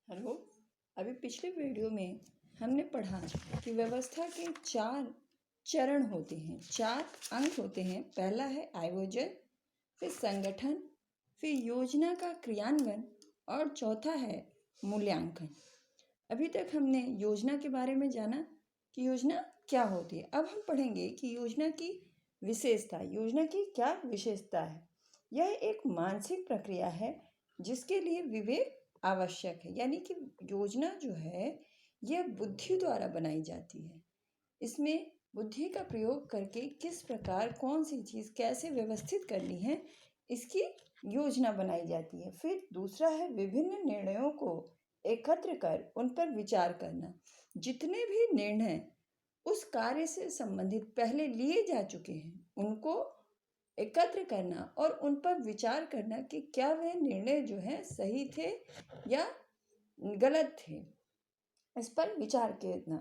Hello. अभी पिछले video में हमने पढ़ा कि व्यवस्था के 4 चरण होते हैं, 4 अंग होते हैं। पहला है आयोजन, फिर संगठन, फिर योजना का क्रियान्वयन और चौथा है मूल्यांकन। अभी तक हमने योजना के बारे में जाना कि योजना क्या होती है। अब हम पढ़ेंगे कि योजना की विशेषता। योजना की क्या विशेषता है? यह एक मानसिक प्रक्रिया है जिसके लिए विवेक आवश्यक है। यानी कि योजना जो है यह बुद्धि द्वारा बनाई जाती है। इसमें बुद्धि का प्रयोग करके किस प्रकार कौन सी चीज़ कैसे व्यवस्थित करनी है, इसकी योजना बनाई जाती है। फिर दूसरा है विभिन्न निर्णयों को एकत्र कर उन पर विचार करना। जितने भी निर्णय उस कार्य से संबंधित पहले लिए जा चुके हैं उनको एकत्र करना और उन पर विचार करना कि क्या वह निर्णय जो है सही थे या गलत थे, इस पर विचार करना।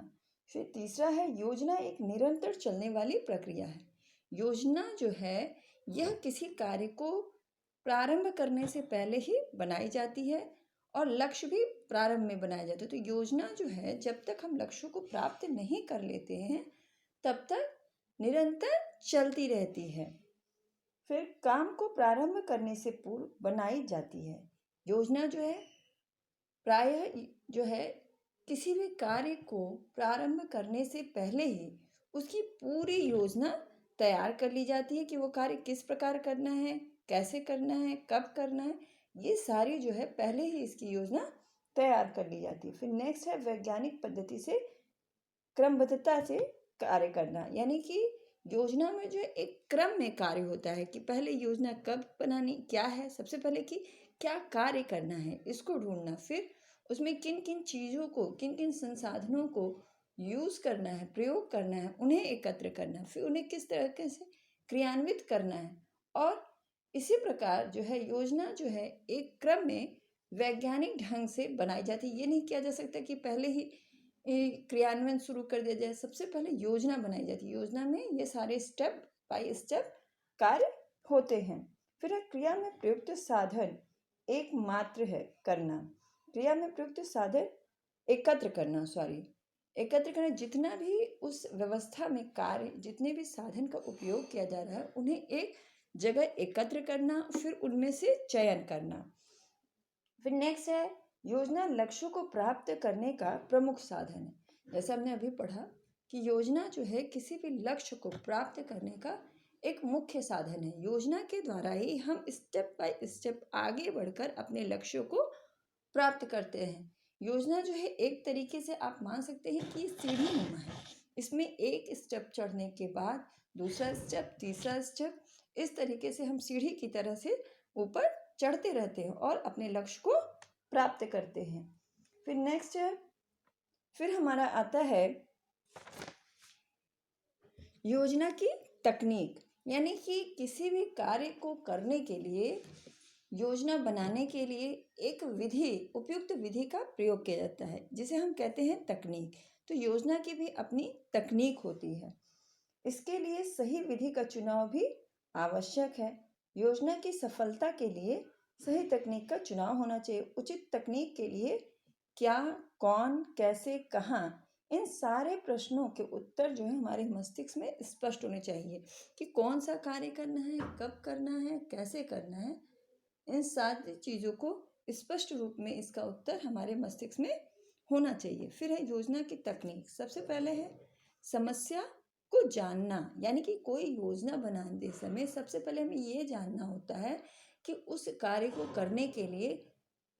फिर तीसरा है योजना एक निरंतर चलने वाली प्रक्रिया है। योजना जो है यह किसी कार्य को प्रारंभ करने से पहले ही बनाई जाती है और लक्ष्य भी प्रारंभ में बनाया जाता है। तो योजना जो है जब तक हम लक्ष्यों को प्राप्त नहीं कर लेते हैं तब तक निरंतर चलती रहती है। फिर काम को प्रारंभ करने से पूर्व बनाई जाती है। योजना जो है प्रायः जो है किसी भी कार्य को प्रारंभ करने से पहले ही उसकी पूरी योजना तैयार कर ली जाती है कि वो कार्य किस प्रकार करना है, कैसे करना है, कब करना है। ये सारी जो है पहले ही इसकी योजना तैयार कर ली जाती है। फिर नेक्स्ट है वैज्ञानिक पद्धति से क्रमबद्धता से कार्य करना। यानी कि योजना में जो एक क्रम में कार्य होता है कि पहले योजना कब बनानी, क्या है सबसे पहले कि क्या कार्य करना है इसको ढूंढना, फिर उसमें किन किन चीज़ों को, किन किन संसाधनों को यूज़ करना है, प्रयोग करना है, उन्हें एकत्र करना है, फिर उन्हें किस तरीके से क्रियान्वित करना है। और इसी प्रकार जो है योजना जो है एक क्रम में वैज्ञानिक ढंग से बनाई जाती है। ये नहीं किया जा सकता कि पहले ही क्रियान्वयन शुरू कर दिया जाए। सबसे पहले योजना बनाई जाती है। योजना में ये सारे स्टेप बाय स्टेप कार्य होते हैं। फिर क्रिया में प्रयुक्त साधन एकमात्र है करना। क्रिया में प्रयुक्त साधन एकत्र करना, एकत्र करना। जितना भी उस व्यवस्था में कार्य, जितने भी साधन का उपयोग किया जा रहा है उन्हें एक जगह एकत्र करना, फिर उनमें से चयन करना। फिर नेक्स्ट है योजना लक्ष्यों को प्राप्त करने का प्रमुख साधन है। जैसे हमने अभी पढ़ा कि योजना जो है किसी भी लक्ष्य को प्राप्त करने का एक मुख्य साधन है। योजना के द्वारा ही हम स्टेप बाय स्टेप आगे बढ़कर अपने लक्ष्यों को प्राप्त करते हैं। योजना जो है एक तरीके से आप मान सकते हैं कि सीढ़ी नुमा है। इसमें एक स्टेप चढ़ने के बाद दूसरा स्टेप, तीसरा स्टेप, इस तरीके से हम सीढ़ी की तरह से ऊपर चढ़ते रहते हैं और अपने लक्ष्य को प्राप्त करते हैं। फिर नेक्स्ट है, फिर हमारा आता है योजना की तकनीक। यानी कि किसी भी कार्य को करने के लिए, योजना बनाने के लिए एक विधि, उपयुक्त विधि का प्रयोग किया जाता है जिसे हम कहते हैं तकनीक। तो योजना की भी अपनी तकनीक होती है। इसके लिए सही विधि का चुनाव भी आवश्यक है। योजना की सफलता के लिए सही तकनीक का चुनाव होना चाहिए। उचित तकनीक के लिए क्या, कौन, कैसे, कहाँ, इन सारे प्रश्नों के उत्तर जो है हमारे मस्तिष्क में स्पष्ट होने चाहिए कि कौन सा कार्य करना है, कब करना है, कैसे करना है। इन सारी चीज़ों को स्पष्ट रूप में इसका उत्तर हमारे मस्तिष्क में होना चाहिए। फिर है योजना की तकनीक। सबसे पहले है समस्या को जानना। यानी कि कोई योजना बनाते समय सबसे पहले हमें ये जानना होता है कि उस कार्य को करने के लिए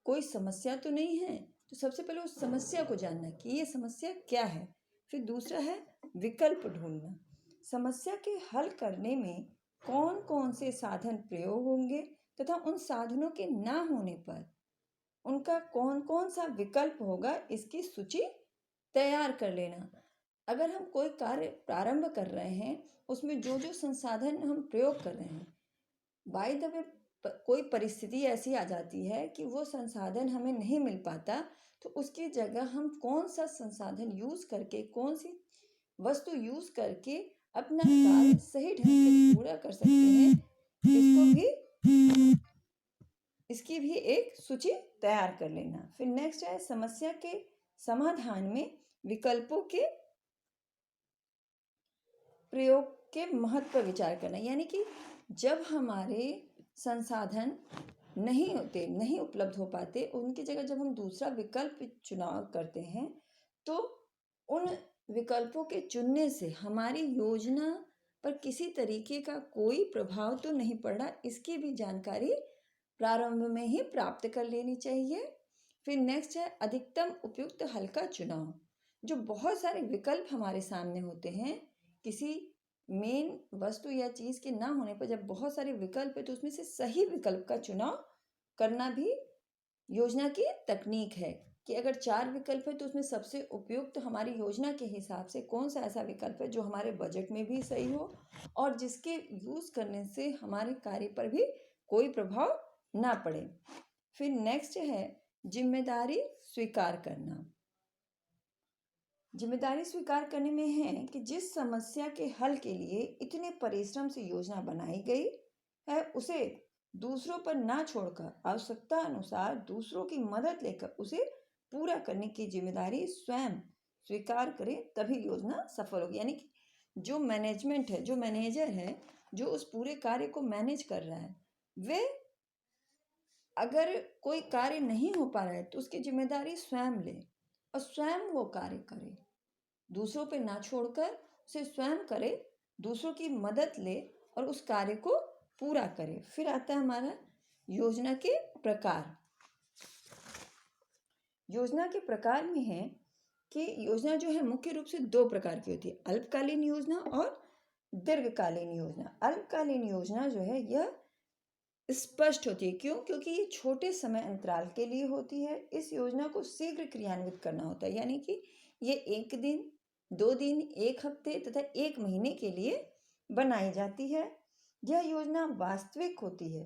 कोई समस्या तो नहीं है। तो सबसे पहले उस समस्या को जानना कि ये समस्या क्या है। फिर दूसरा है विकल्प ढूंढना। समस्या के हल करने में कौन कौन से साधन प्रयोग होंगे तथा उन साधनों के ना होने पर उनका कौन कौन सा विकल्प होगा, इसकी सूची तैयार कर लेना। अगर हम कोई कार्य प्रारंभ कर रहे हैं उसमें जो जो संसाधन हम प्रयोग कर रहे हैं, बाय द वे कोई परिस्थिति ऐसी आ जाती है कि वो संसाधन हमें नहीं मिल पाता, तो उसकी जगह हम कौन सा संसाधन यूज करके, कौन सी वस्तु यूज करके अपना कार्य सही ढंग से पूरा कर सकते हैं, इसकी भी एक सूची तैयार कर लेना। फिर नेक्स्ट है समस्या के समाधान में विकल्पों के प्रयोग के महत्व पर विचार करना, यानी कि जब हमारे संसाधन नहीं होते, नहीं उपलब्ध हो पाते, उनकी जगह जब हम दूसरा विकल्प चुनाव करते हैं तो उन विकल्पों के चुनने से हमारी योजना पर किसी तरीके का कोई प्रभाव तो नहीं पड़ रहा, इसकी भी जानकारी प्रारंभ में ही प्राप्त कर लेनी चाहिए। फिर नेक्स्ट है अधिकतम उपयुक्त हल का चुनाव। जो बहुत सारे विकल्प हमारे सामने होते हैं, किसी मेन वस्तु या चीज़ के ना होने पर जब बहुत सारे विकल्प है तो उसमें से सही विकल्प का चुनाव करना भी योजना की तकनीक है कि अगर 4 विकल्प है तो उसमें सबसे उपयुक्त हमारी योजना के हिसाब से कौन सा ऐसा विकल्प है जो हमारे बजट में भी सही हो और जिसके यूज़ करने से हमारे कार्य पर भी कोई प्रभाव ना पड़े। फिर नेक्स्ट है जिम्मेदारी स्वीकार करना। जिम्मेदारी स्वीकार करने में है कि जिस समस्या के हल के लिए इतने परिश्रम से योजना बनाई गई है उसे दूसरों पर ना छोड़कर आवश्यकता अनुसार दूसरों की मदद लेकर उसे पूरा करने की जिम्मेदारी स्वयं स्वीकार करें, तभी योजना सफल होगी। यानी कि जो मैनेजमेंट है, जो मैनेजर है, जो उस पूरे कार्य को मैनेज कर रहा है, वे अगर कोई कार्य नहीं हो पा रहा है तो उसकी जिम्मेदारी स्वयं ले और स्वयं वो कार्य करे, दूसरों पे ना छोड़कर उसे स्वयं करे, दूसरों की मदद ले और उस कार्य को पूरा करे। फिर आता है हमारा योजना के प्रकार। योजना के प्रकार में है कि योजना जो है मुख्य रूप से 2 प्रकार की होती है, अल्पकालीन योजना और दीर्घकालीन योजना। अल्पकालीन योजना जो है यह स्पष्ट होती है, क्यों? क्योंकि ये छोटे समय अंतराल के लिए होती है। इस योजना को शीघ्र क्रियान्वित करना होता है, यानी कि ये 1 दिन, 2 दिन, 1 हफ्ते तथा 1 महीने के लिए बनाई जाती है। यह योजना वास्तविक होती है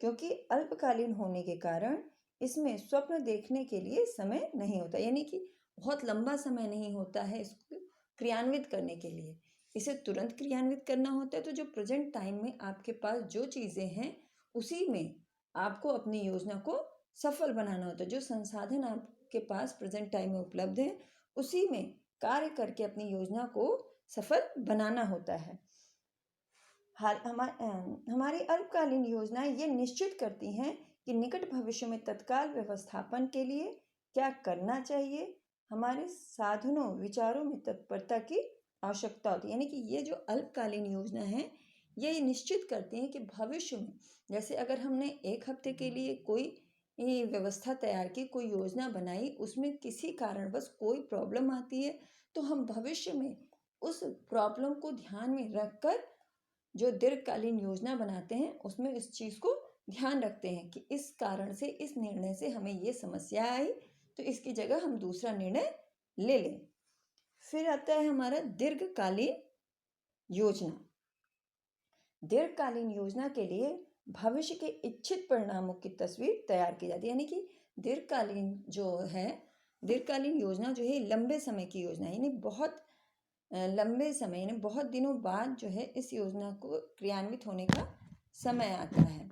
क्योंकि अल्पकालीन होने के कारण इसमें स्वप्न देखने के लिए समय नहीं होता, यानी कि बहुत लंबा समय नहीं होता है इसको क्रियान्वित करने के लिए। इसे तुरंत क्रियान्वित करना होता है, तो जो प्रेजेंट टाइम में आपके पास जो चीज़ें हैं उसी में आपको अपनी योजना को सफल बनाना होता है। जो संसाधन आपके पास प्रेजेंट टाइम में उपलब्ध है उसी में कार्य करके अपनी योजना को सफल बनाना होता है। हमारी अल्पकालीन योजनाएं ये निश्चित करती हैं कि निकट भविष्य में तत्काल व्यवस्थापन के लिए क्या करना चाहिए। हमारे साधनों विचारों में तत्परता की आवश्यकता होती है, यानी कि ये जो अल्पकालीन योजना है ये निश्चित करती हैं कि भविष्य में, जैसे अगर हमने 1 हफ्ते के लिए कोई व्यवस्था तैयार की, कोई योजना बनाई, उसमें किसी कारणवश कोई प्रॉब्लम आती है तो हम भविष्य में उस प्रॉब्लम को ध्यान में रखकर जो दीर्घकालीन योजना बनाते हैं उसमें इस चीज़ को ध्यान रखते हैं कि इस कारण से, इस निर्णय से हमें ये समस्या आई तो इसकी जगह हम दूसरा निर्णय ले लें। फिर आता है हमारा दीर्घकालीन योजना। दीर्घकालीन योजना के लिए भविष्य के इच्छित परिणामों की तस्वीर तैयार की जाती है, यानी कि दीर्घकालीन योजना जो है लंबे समय की योजना है, यानी बहुत लंबे समय, यानी बहुत दिनों बाद जो है इस योजना को क्रियान्वित होने का समय आता है।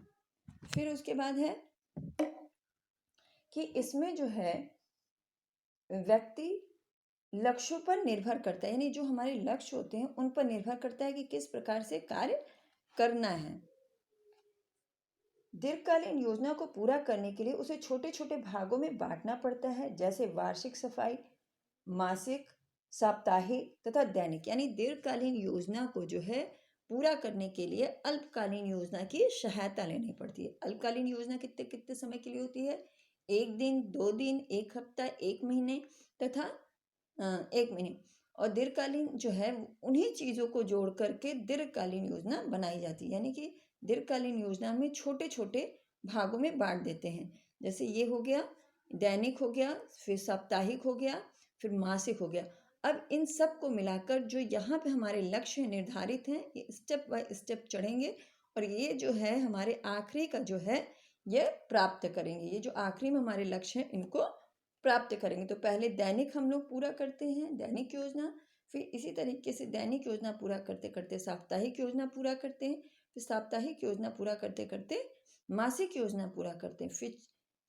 फिर उसके बाद है कि इसमें जो है व्यक्ति लक्ष्यों पर निर्भर करता है, यानी जो हमारे लक्ष्य होते हैं उन पर निर्भर करता है कि किस प्रकार से कार्य करना है। दीर्घकालीन योजना को पूरा करने के लिए उसे छोटे छोटे भागों में बांटना पड़ता है, जैसे वार्षिक सफाई, मासिक, साप्ताहिक तथा दैनिक। यानी दीर्घकालीन योजना को जो है पूरा करने के लिए अल्पकालीन योजना की सहायता लेनी पड़ती है। अल्पकालीन योजना कितने कितने समय के लिए होती है? 1 दिन, 2 दिन, 1 हफ्ता, 1 महीने तथा 1 महीने। और दीर्घकालीन जो है उन्हीं चीज़ों को जोड़ करके दीर्घकालीन योजना बनाई जाती है, यानी कि दीर्घकालीन योजना में छोटे छोटे भागों में बांट देते हैं। जैसे ये हो गया दैनिक, हो गया फिर साप्ताहिक, हो गया फिर मासिक, हो गया। अब इन सब को मिलाकर जो यहाँ पे हमारे लक्ष्य निर्धारित हैं, ये स्टेप बाय स्टेप चढ़ेंगे और ये जो है हमारे आखिरी का जो है ये प्राप्त करेंगे। ये जो आखिरी में हमारे लक्ष्य हैं इनको प्राप्त करेंगे। तो पहले दैनिक हम लोग पूरा करते हैं, दैनिक योजना, फिर इसी तरीके से दैनिक योजना पूरा करते करते साप्ताहिक योजना पूरा करते हैं, फिर साप्ताहिक योजना पूरा करते करते मासिक योजना पूरा करते हैं, फिर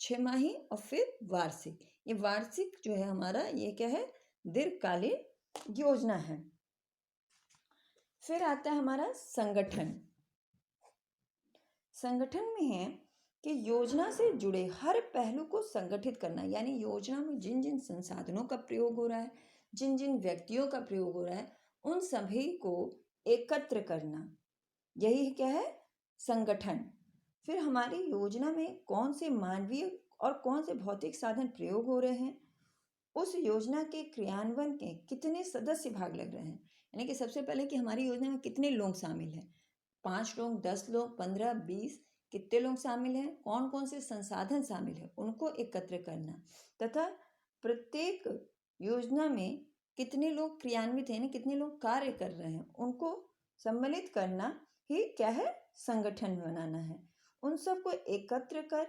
छमाही और फिर वार्षिक। ये वार्षिक जो है हमारा, ये क्या है, दीर्घकालीन योजना है। फिर आता है हमारा संगठन। संगठन में है कि योजना से जुड़े हर पहलू को संगठित करना, यानी योजना में जिन जिन संसाधनों का प्रयोग हो रहा है, जिन जिन व्यक्तियों का प्रयोग हो रहा है, उन सभी को एकत्र करना, यही क्या है, संगठन। फिर हमारी योजना में कौन से मानवीय और कौन से भौतिक साधन प्रयोग हो रहे हैं, उस योजना के क्रियान्वयन के कितने सदस्य भाग लग रहे हैं, यानी कि सबसे पहले कि हमारी योजना में कितने लोग शामिल हैं, 5 लोग, 10 लोग, 15, 20, कितने लोग शामिल हैं, कौन कौन से संसाधन शामिल हैं, उनको एकत्र करना, तथा प्रत्येक योजना में कितने लोग क्रियान्वित हैं, कितने लोग कार्य कर रहे हैं, उनको सम्मिलित करना ही क्या है, संगठन बनाना है। उन सबको एकत्र कर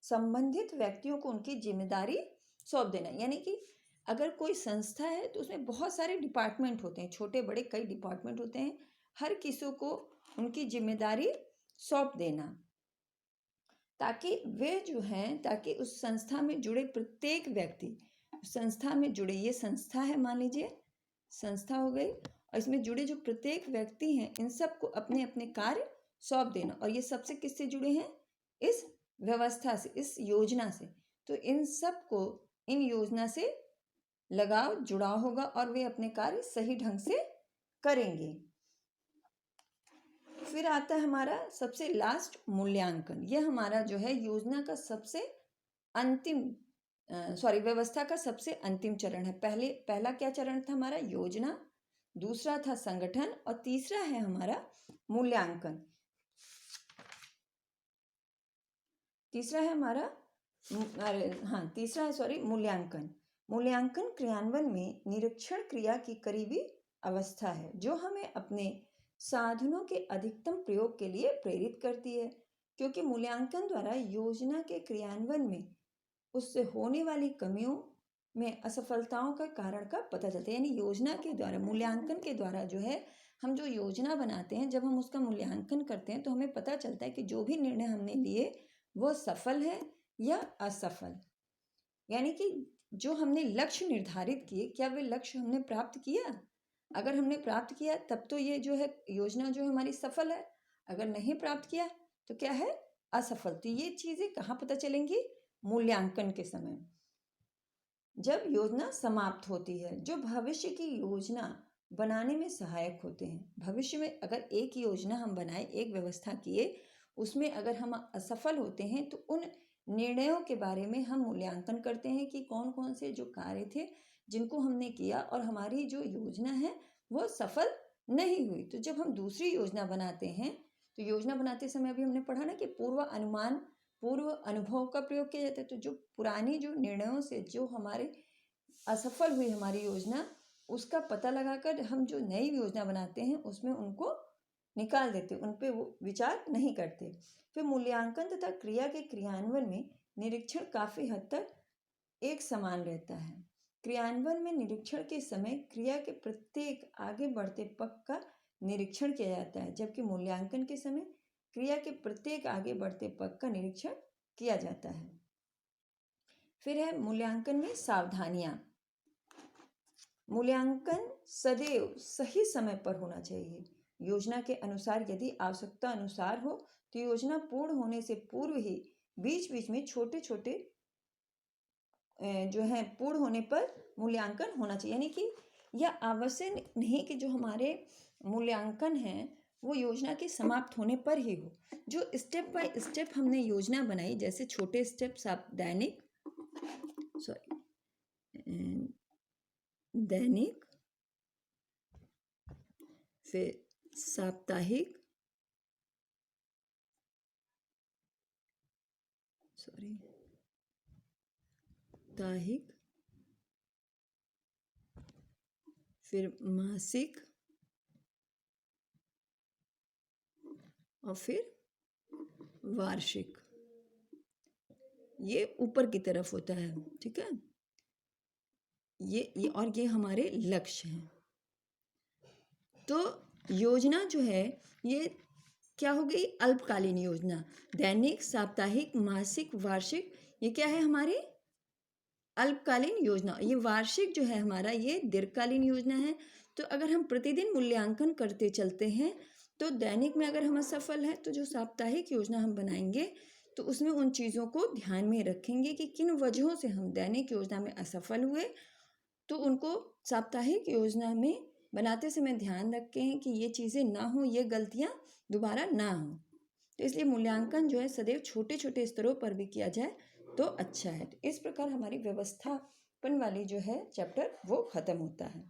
संबंधित व्यक्तियों को उनकी जिम्मेदारी सौंप देना, यानी कि अगर कोई संस्था है तो उसमें बहुत सारे डिपार्टमेंट होते हैं, छोटे बड़े कई डिपार्टमेंट होते हैं, हर किसी को उनकी जिम्मेदारी सौंप देना, ताकि वे जो हैं, ताकि उस संस्था में जुड़े प्रत्येक व्यक्ति, संस्था में जुड़े, ये संस्था है मान लीजिए, संस्था हो गई, और इसमें जुड़े जो प्रत्येक व्यक्ति हैं, इन सबको अपने अपने कार्य सौंप देना। और ये सबसे किससे जुड़े हैं, इस व्यवस्था से, इस योजना से। तो इन सबको इन योजना से लगाव जुड़ाव होगा और वे अपने कार्य सही ढंग से करेंगे। फिर आता है हमारा सबसे लास्ट मूल्यांकन। यह हमारा जो है योजना का सबसे अंतिम व्यवस्था का सबसे अंतिम चरण है। पहला क्या चरण था हमारा, योजना, दूसरा था संगठन, और तीसरा है हमारा मूल्यांकन। तीसरा है हमारा मूल्यांकन। मूल्यांकन क्रियान्वयन में निरीक्षण क्रिया की करीबी अवस्था है, जो हमें अपने साधनों के अधिकतम प्रयोग के लिए प्रेरित करती है, क्योंकि मूल्यांकन द्वारा योजना के क्रियान्वयन में उससे होने वाली कमियों में असफलताओं का कारण का पता चलता है। यानी योजना के द्वारा, मूल्यांकन के द्वारा जो है, हम जो योजना बनाते हैं, जब हम उसका मूल्यांकन करते हैं तो हमें पता चलता है कि जो भी निर्णय हमने लिए वो सफल है या असफल, यानी कि जो हमने लक्ष्य निर्धारित किए, क्या वे लक्ष्य हमने प्राप्त किया। अगर हमने प्राप्त किया तब तो ये जो है योजना जो है हमारी सफल है, अगर नहीं प्राप्त किया तो क्या है, असफल। तो ये चीजें कहाँ पता चलेंगी, मूल्यांकन के समय, जब योजना समाप्त होती है, जो भविष्य की योजना बनाने में सहायक होते हैं। भविष्य में अगर एक योजना हम बनाए, एक व्यवस्था किए, उसमें अगर हम असफल होते हैं तो उन निर्णयों के बारे में हम मूल्यांकन करते हैं कि कौन कौन से जो कार्य थे जिनको हमने किया और हमारी जो योजना है वो सफल नहीं हुई। तो जब हम दूसरी योजना बनाते हैं, तो योजना बनाते समय अभी हमने पढ़ा ना कि पूर्व अनुमान, पूर्व अनुभव का प्रयोग किया जाता है। तो जो पुरानी जो निर्णयों से जो हमारे असफल हुई हमारी योजना, उसका पता लगाकर हम जो नई योजना बनाते हैं उसमें उनको निकाल देते, उन पे वो विचार नहीं करते। फिर मूल्यांकन तथा क्रिया के क्रियान्वयन में निरीक्षण काफी हद तक एक समान रहता है। क्रियान्वयन में निरीक्षण के समय क्रिया के प्रत्येक आगे बढ़ते पक्ष का निरीक्षण किया जाता है, जबकि मूल्यांकन के समय क्रिया के प्रत्येक आगे बढ़ते पक्ष का निरीक्षण किया जाता है। फिर है मूल्यांकन में सावधानियां। मूल्यांकन सदैव सही समय पर होना चाहिए। योजना के अनुसार यदि आवश्यकता अनुसार हो तो योजना पूर्ण होने से पूर्व ही बीच बीच में छोटे छोटे जो है पूर्ण होने पर मूल्यांकन होना चाहिए। यानी कि यह आवश्यक नहीं कि जो हमारे मूल्यांकन है वो योजना के समाप्त होने पर ही हो। जो स्टेप बाय स्टेप हमने योजना बनाई, जैसे छोटे स्टेप दैनिक, फिर साप्ताहिक, साप्ताहिक, फिर मासिक, और फिर वार्षिक, ये ऊपर की तरफ होता है, ठीक है। ये और ये हमारे लक्ष्य हैं। तो योजना जो है ये क्या हो गई, अल्पकालीन योजना। दैनिक, साप्ताहिक, मासिक, वार्षिक, ये क्या है हमारी अल्पकालीन योजना। ये वार्षिक जो है हमारा ये दीर्घकालीन योजना है। तो अगर हम प्रतिदिन मूल्यांकन करते चलते हैं तो दैनिक में अगर हम असफल हैं तो जो साप्ताहिक योजना हम बनाएंगे तो उसमें उन चीज़ों को ध्यान में रखेंगे कि किन वजहों से हम दैनिक योजना में असफल हुए, तो उनको साप्ताहिक योजना में बनाते समय ध्यान रखें कि ये चीज़ें ना हो, ये गलतियाँ दोबारा ना हो। तो इसलिए मूल्यांकन जो है सदैव छोटे छोटे स्तरों पर भी किया जाए तो अच्छा है। तो इस प्रकार हमारी व्यवस्थापन वाली जो है चैप्टर वो ख़त्म होता है।